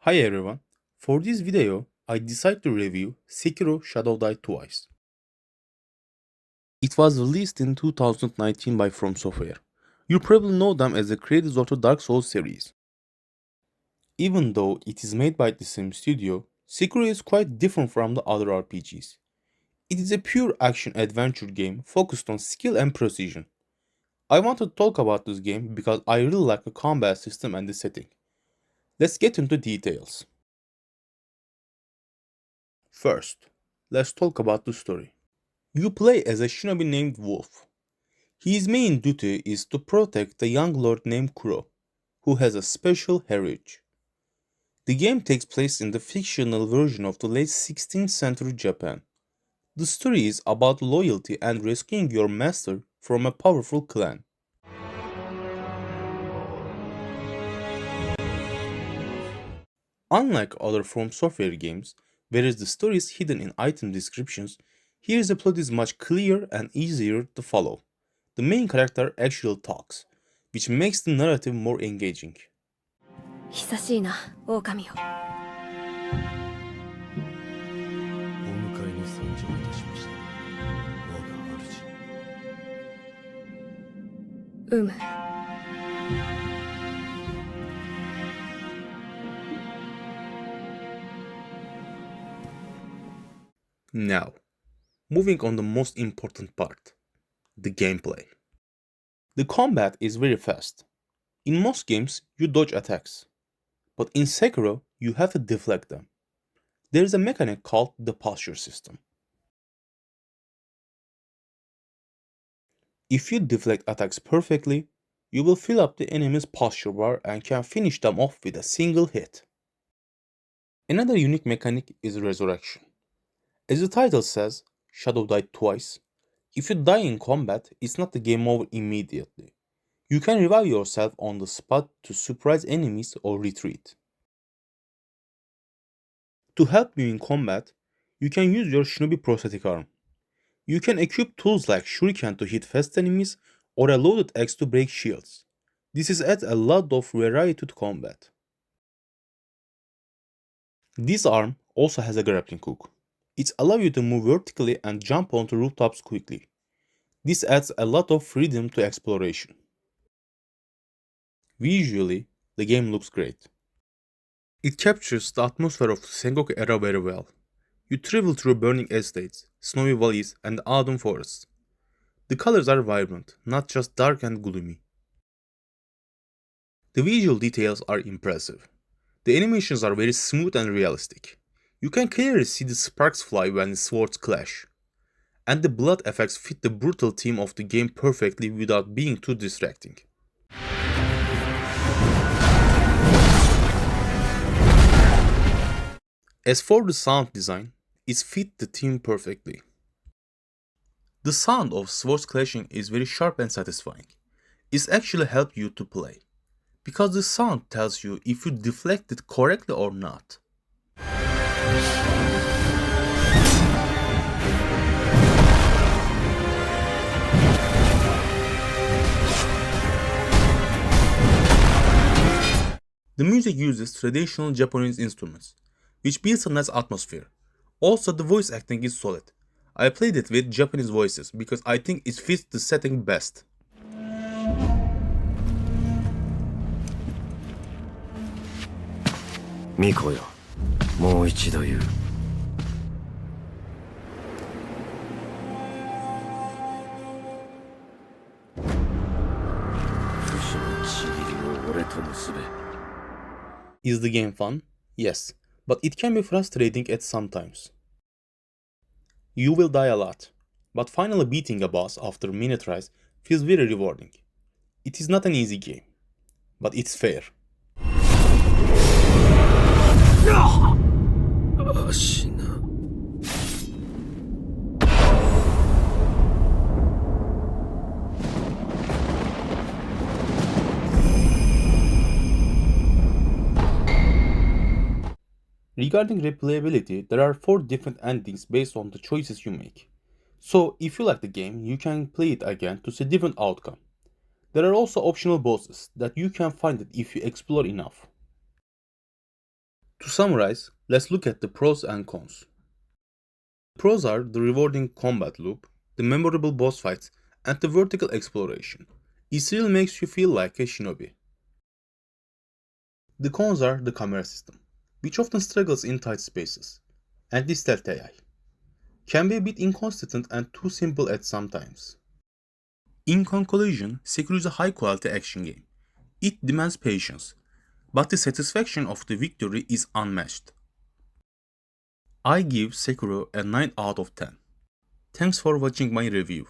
Hi everyone, for this video I decided to review Sekiro Shadow Die Twice. It was released in 2019 by From Software. You probably know them as the creators of the Dark Souls series. Even though it is made by the same studio, Sekiro is quite different from the other RPGs. It is a pure action-adventure game focused on skill and precision. I want to talk about this game because I really like the combat system and the setting. Let's get into details. First, let's talk about the story. You play as a shinobi named Wolf. His main duty is to protect a young lord named Kuro, who has a special heritage. The game takes place in the fictional version of the late 16th century Japan. The story is about loyalty and rescuing your master from a powerful clan. Unlike other From Software games, whereas the story is hidden in item descriptions, here the plot is much clearer and easier to follow. The main character actually talks, which makes the narrative more engaging. 久しいな、狼よ。お迎えに参上いたしました。我が主。うむ。Now, moving on the most important part, the gameplay. The combat is very fast. In most games, you dodge attacks, but in Sekiro, you have to deflect them. There is a mechanic called the posture system. If you deflect attacks perfectly, you will fill up the enemy's posture bar and can finish them off with a single hit. Another unique mechanic is resurrection. As the title says, Shadow died twice. If you die in combat, it's not the game over immediately. You can revive yourself on the spot to surprise enemies or retreat. To help you in combat, you can use your shinobi prosthetic arm. You can equip tools like shuriken to hit fast enemies or a loaded axe to break shields. This adds a lot of variety to combat. This arm also has a grappling hook. It allows you to move vertically and jump onto rooftops quickly. This adds a lot of freedom to exploration. Visually, the game looks great. It captures the atmosphere of the Sengoku era very well. You travel through burning estates, snowy valleys, and autumn forests. The colors are vibrant, not just dark and gloomy. The visual details are impressive. The animations are very smooth and realistic. You can clearly see the sparks fly when the swords clash. And the blood effects fit the brutal theme of the game perfectly without being too distracting. As for the sound design, it fits the theme perfectly. The sound of swords clashing is very sharp and satisfying. It actually helps you to play, because the sound tells you if you deflected correctly or not. The music uses traditional Japanese instruments, which builds a nice atmosphere. Also, the voice acting is solid. I played it with Japanese voices because I think it fits the setting best. Miko よ、もう一度言う。不死の契りを俺と結べ。Is the game fun? Yes, but it can be frustrating at some times. You will die a lot, but finally beating a boss after many tries feels very rewarding. It is not an easy game, but it's fair. Regarding replayability, there are 4 different endings based on the choices you make. So if you like the game, you can play it again to see different outcome. There are also optional bosses that you can find it if you explore enough. To To summarize, let's look at the pros and cons. The pros are the rewarding combat loop, the memorable boss fights, and the vertical exploration. It really makes you feel like a shinobi. The cons are the camera system, which often struggles in tight spaces, and the stealth AI. Can be a bit inconsistent and too simple at some times. In conclusion, Sekiro is a high-quality action game. It demands patience, but the satisfaction of the victory is unmatched. I give Sekiro a 9 out of 10. Thanks for watching my review.